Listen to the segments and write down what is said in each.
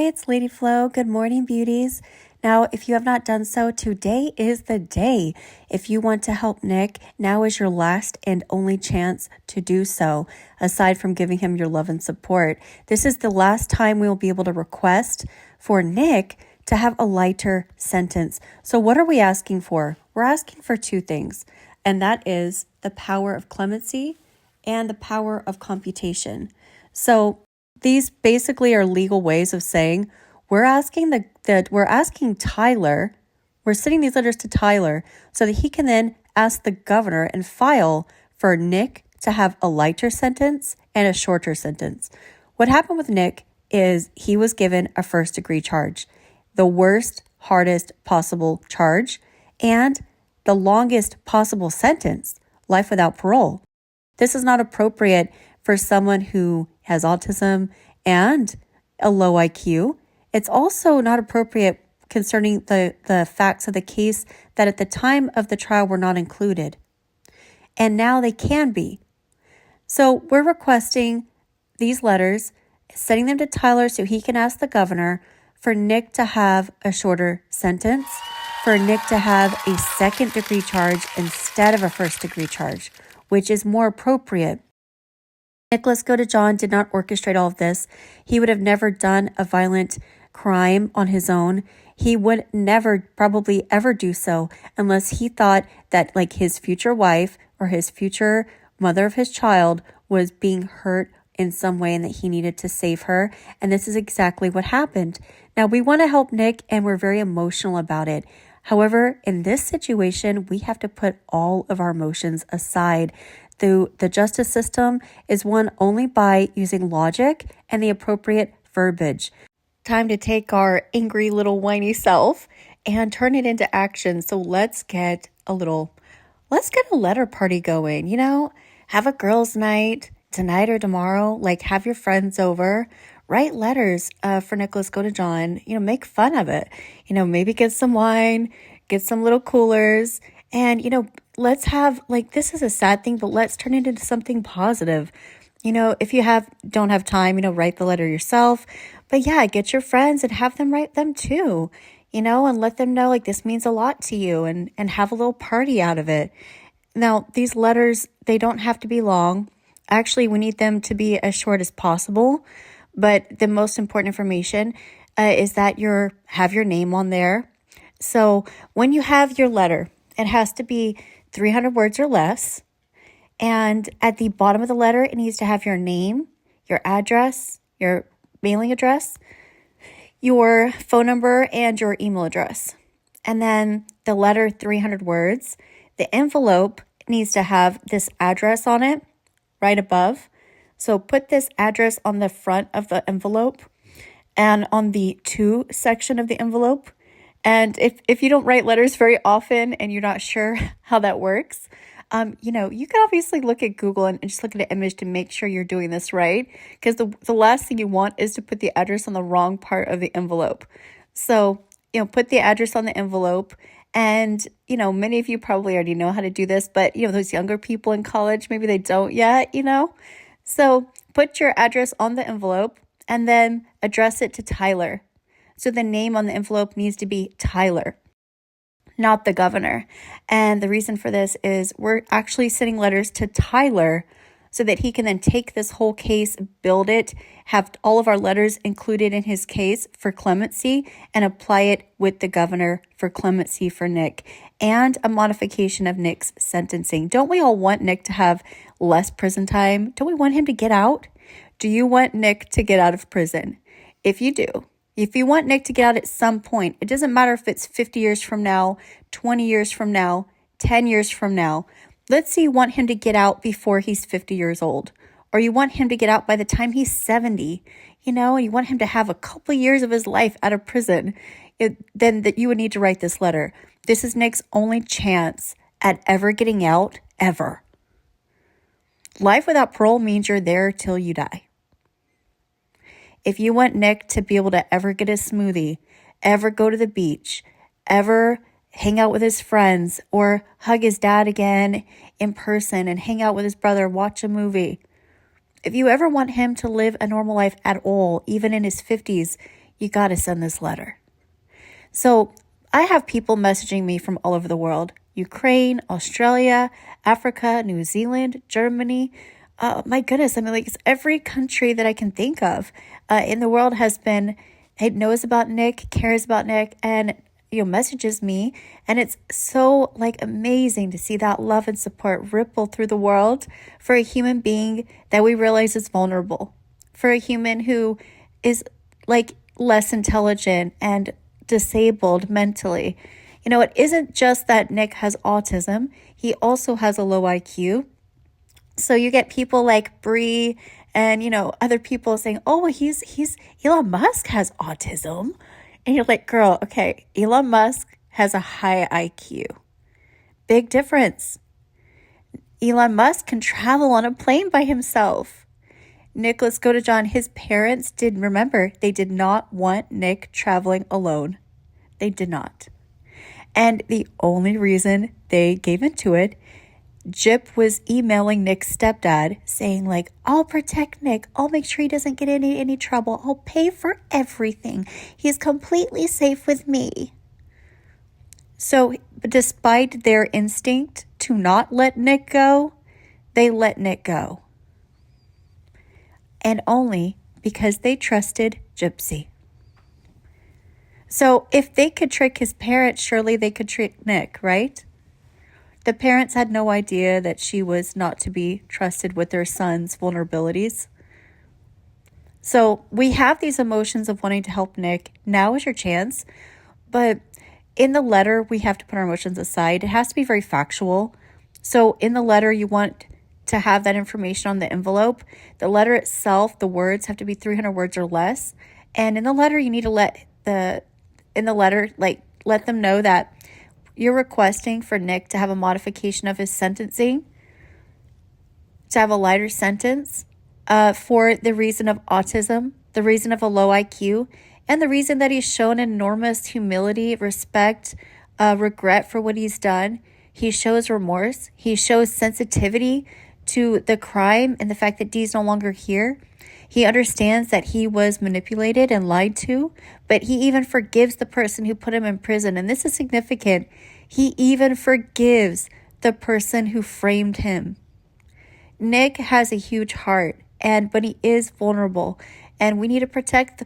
it's Lady Flo. Good morning, beauties. Now, if you have not done so, today is the day. If you want to help Nick, now is your last and only chance to do so, aside from giving him your love and support. This is the last time we will be able to request for Nick to have a lighter sentence. So what are we asking for? We're asking for two things, and that is the power of clemency and the power of computation. So these basically are legal ways of saying we're asking Tyler, we're sending these letters to Tyler so that he can then ask the governor and file for Nick to have a lighter sentence and a shorter sentence. What happened with Nick is he was given a first-degree charge, the worst, hardest possible charge, and the longest possible sentence, life without parole. This is not appropriate for someone who has autism and a low IQ. It's also not appropriate concerning the facts of the case that at the time of the trial were not included. And now they can be. So we're requesting these letters, sending them to Tyler so he can ask the governor for Nick to have a shorter sentence, for Nick to have a second-degree charge instead of a first-degree charge, which is more appropriate. Nicholas Godejohn did not orchestrate all of this. He would have never done a violent crime on his own. He would never probably ever do so unless he thought that like his future wife or his future mother of his child was being hurt in some way and that he needed to save her. And this is exactly what happened. Now, we want to help Nick and we're very emotional about it. However, in this situation, we have to put all of our emotions aside. The justice system is won only by using logic and the appropriate verbiage. Time to take our angry little whiny self and turn it into action. So let's get a letter party going, have a girls' night tonight or tomorrow, like have your friends over, write letters for Nicholas Godejohn, make fun of it, maybe get some wine, get some little coolers, and, let's have, this is a sad thing, but let's turn it into something positive. If you don't have time, write the letter yourself. But yeah, get your friends and have them write them too, and let them know this means a lot to you and have a little party out of it. Now, these letters, they don't have to be long. Actually, we need them to be as short as possible. But the most important information is that have your name on there. So when you have your letter, it has to be 300 words or less. And at the bottom of the letter, it needs to have your name, your address, your mailing address, your phone number, and your email address. And then the letter, 300 words. The envelope needs to have this address on it right above. So put this address on the front of the envelope and on the to section of the envelope. And if you don't write letters very often and you're not sure how that works, you can obviously look at Google and just look at an image to make sure you're doing this right. Because the last thing you want is to put the address on the wrong part of the envelope. So, put the address on the envelope. And, many of you probably already know how to do this, but, those younger people in college, maybe they don't yet, So put your address on the envelope and then address it to Tyler. So the name on the envelope needs to be Tyler, not the governor. And the reason for this is we're actually sending letters to Tyler so that he can then take this whole case, build it, have all of our letters included in his case for clemency, and apply it with the governor for clemency for Nick, and a modification of Nick's sentencing. Don't we all want Nick to have less prison time? Don't we want him to get out? Do you want Nick to get out of prison? If you do, if you want Nick to get out at some point, it doesn't matter if it's 50 years from now, 20 years from now, 10 years from now. Let's say you want him to get out before he's 50 years old, or you want him to get out by the time he's 70, and you want him to have a couple years of his life out of prison, then that you would need to write this letter. This is Nick's only chance at ever getting out, ever. Life without parole means you're there till you die. If you want Nick to be able to ever get a smoothie, ever go to the beach, ever hang out with his friends, or hug his dad again in person and hang out with his brother, watch a movie. If you ever want him to live a normal life at all, even in his 50s, you got to send this letter. So I have people messaging me from all over the world: Ukraine, Australia, Africa, New Zealand, Germany. My goodness, I mean, like, it's every country that I can think of in the world it knows about Nick, cares about Nick, and messages me. And it's so like amazing to see that love and support ripple through the world for a human being that we realize is vulnerable, for a human who is like less intelligent and disabled mentally. It isn't just that Nick has autism. He also has a low IQ. So you get people like Bree and, other people saying, oh, well, he's Elon Musk has autism. And you're like, girl, okay, Elon Musk has a high IQ. Big difference. Elon Musk can travel on a plane by himself. Nicholas Godejohn, his parents they did not want Nick traveling alone. They did not. And the only reason they gave into it, Jip was emailing Nick's stepdad saying like, I'll protect Nick. I'll make sure he doesn't get in any trouble. I'll pay for everything. He's completely safe with me. So despite their instinct to not let Nick go, they let Nick go. And only because they trusted Gypsy. So if they could trick his parents, surely they could trick Nick, right? The parents had no idea that she was not to be trusted with their son's vulnerabilities. So we have these emotions of wanting to help Nick. Now is your chance. But in the letter, we have to put our emotions aside. It has to be very factual. So in the letter, you want to have that information on the envelope. The letter itself, the words have to be 300 words or less. And in the letter, you need to let them know that you're requesting for Nick to have a modification of his sentencing, to have a lighter sentence for the reason of autism, the reason of a low IQ, and the reason that he's shown enormous humility, respect, regret for what he's done. He shows remorse. He shows sensitivity to the crime and the fact that Dee's no longer here. He understands that he was manipulated and lied to, but he even forgives the person who put him in prison. And this is significant. He even forgives the person who framed him. Nick has a huge heart, but he is vulnerable. And we need to protect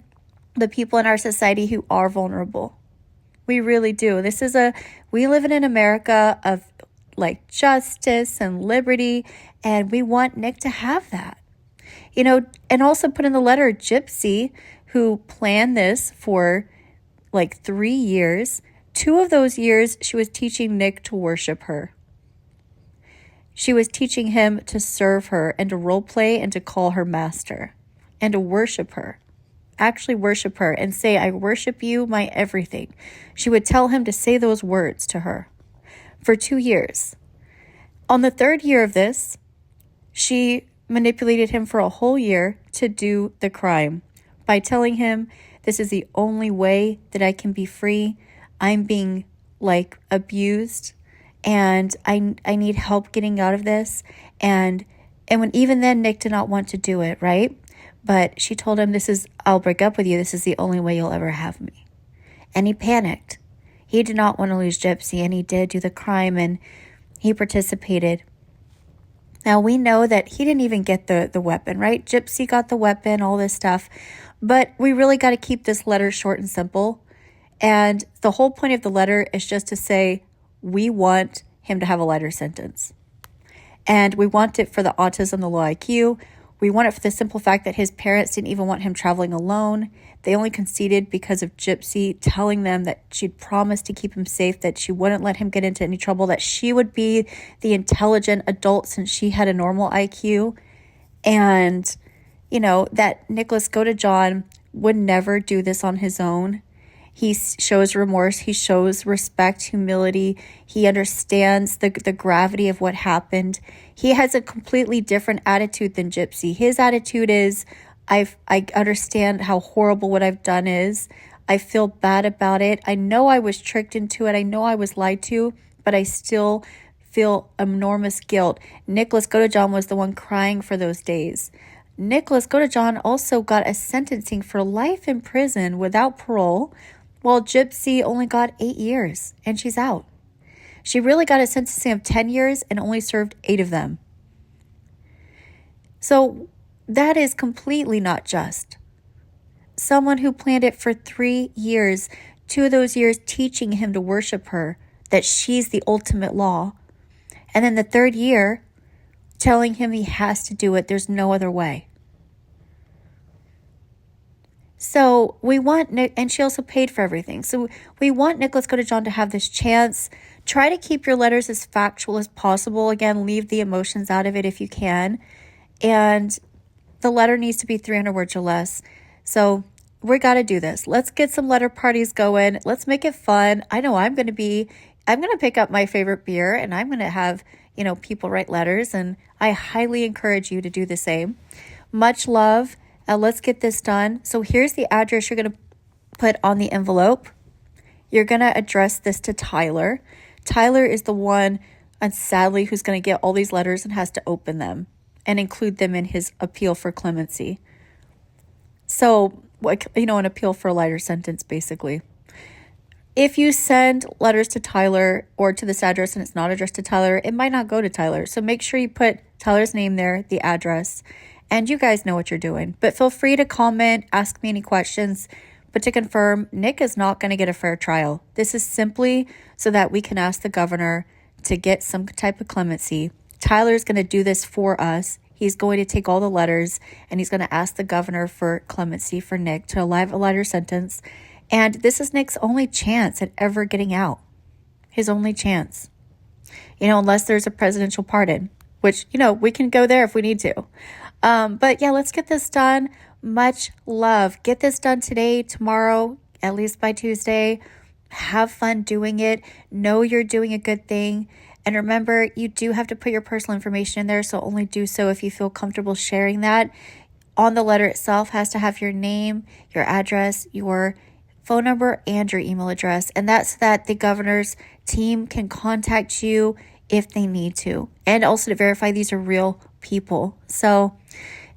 the people in our society who are vulnerable. We really do. We live in an America of like justice and liberty, and we want Nick to have that. And also put in the letter, Gypsy, who planned this for like 3 years. 2 of those years, she was teaching Nick to worship her. She was teaching him to serve her and to role play and to call her master and to worship her. Actually worship her and say, I worship you, my everything. She would tell him to say those words to her for 2 years. On the 3rd year of this, she manipulated him for a whole year to do the crime by telling him, this is the only way that I can be free. I'm being like abused and I need help getting out of this. And even then Nick did not want to do it, right? But she told him, I'll break up with you. This is the only way you'll ever have me. And he panicked. He did not want to lose Gypsy, and he did do the crime, and he participated. Now, we know that he didn't even get the weapon, right? Gypsy got the weapon, all this stuff. But we really got to keep this letter short and simple. And the whole point of the letter is just to say, we want him to have a lighter sentence. And we want it for the autism, the low IQ. We want it for the simple fact that his parents didn't even want him traveling alone. They only conceded because of Gypsy telling them that she'd promised to keep him safe, that she wouldn't let him get into any trouble, that she would be the intelligent adult since she had a normal IQ. And, that Nicholas Godejohn would never do this on his own. He shows remorse. He shows respect, humility. He understands the gravity of what happened. He has a completely different attitude than Gypsy. His attitude is, I understand how horrible what I've done is. I feel bad about it. I know I was tricked into it. I know I was lied to, but I still feel enormous guilt. Nicholas Godejohn was the one crying for those days. Nicholas Godejohn also got a sentencing for life in prison without parole, while Gypsy only got 8 years, and she's out. She really got a sentencing of 10 years and only served 8 of them. So that is completely not just. Someone who planned it for 3 years, 2 of those years teaching him to worship her, that she's the ultimate law. And then the 3rd year, telling him he has to do it. There's no other way. So we want Nick, and she also paid for everything. So we want Nicholas Godejohn to have this chance. Try to keep your letters as factual as possible. Again, leave the emotions out of it if you can. And the letter needs to be 300 words or less. So we got to do this. Let's get some letter parties going. Let's make it fun. I know I'm going to pick up my favorite beer, and I'm going to have, people write letters, and I highly encourage you to do the same. Much love. Let's get this done. So here's the address you're going to put on the envelope. You're going to address this to Tyler. Tyler is the one, and sadly, who's going to get all these letters and has to open them and include them in his appeal for clemency. So, an appeal for a lighter sentence, basically. If you send letters to Tyler or to this address and it's not addressed to Tyler, it might not go to Tyler. So make sure you put Tyler's name there, the address, and you guys know what you're doing. But feel free to comment, ask me any questions. But to confirm, Nick is not going to get a fair trial. This is simply so that we can ask the governor to get some type of clemency. Tyler's going to do this for us. He's going to take all the letters and he's going to ask the governor for clemency for Nick to a lighter sentence. And this is Nick's only chance at ever getting out. His only chance. Unless there's a presidential pardon, which, we can go there if we need to. But yeah, let's get this done. Much love. Get this done today, tomorrow, at least by Tuesday. Have fun doing it. Know you're doing a good thing. And remember, you do have to put your personal information in there, so only do so if you feel comfortable sharing that. On the letter itself has to have your name, your address, your phone number, and your email address. And that's so that the governor's team can contact you if they need to. And also to verify these are real people. So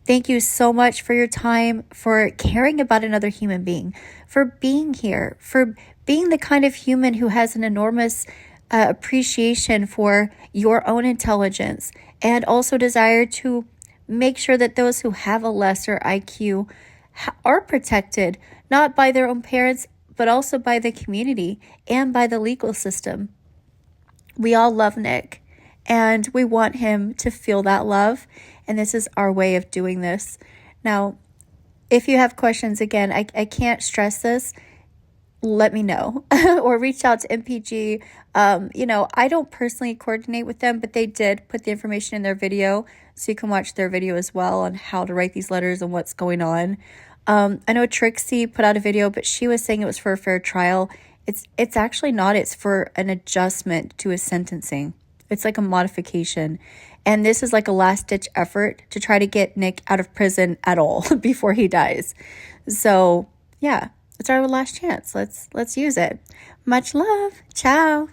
thank you so much for your time, for caring about another human being, for being here, for being the kind of human who has an enormous appreciation for your own intelligence, and also desire to make sure that those who have a lesser IQ are protected, not by their own parents, but also by the community and by the legal system. We all love Nick, and we want him to feel that love, and this is our way of doing this. Now, if you have questions, again, I can't stress this, let me know or reach out to MPG. I don't personally coordinate with them, but they did put the information in their video, so you can watch their video as well on how to write these letters and what's going on. I know Trixie put out a video, but she was saying it was for a fair trial. It's actually not. It's for an adjustment to his sentencing. It's like a modification. And this is like a last-ditch effort to try to get Nick out of prison at all before he dies. So, yeah, it's our last chance. Let's use it. Much love. Ciao.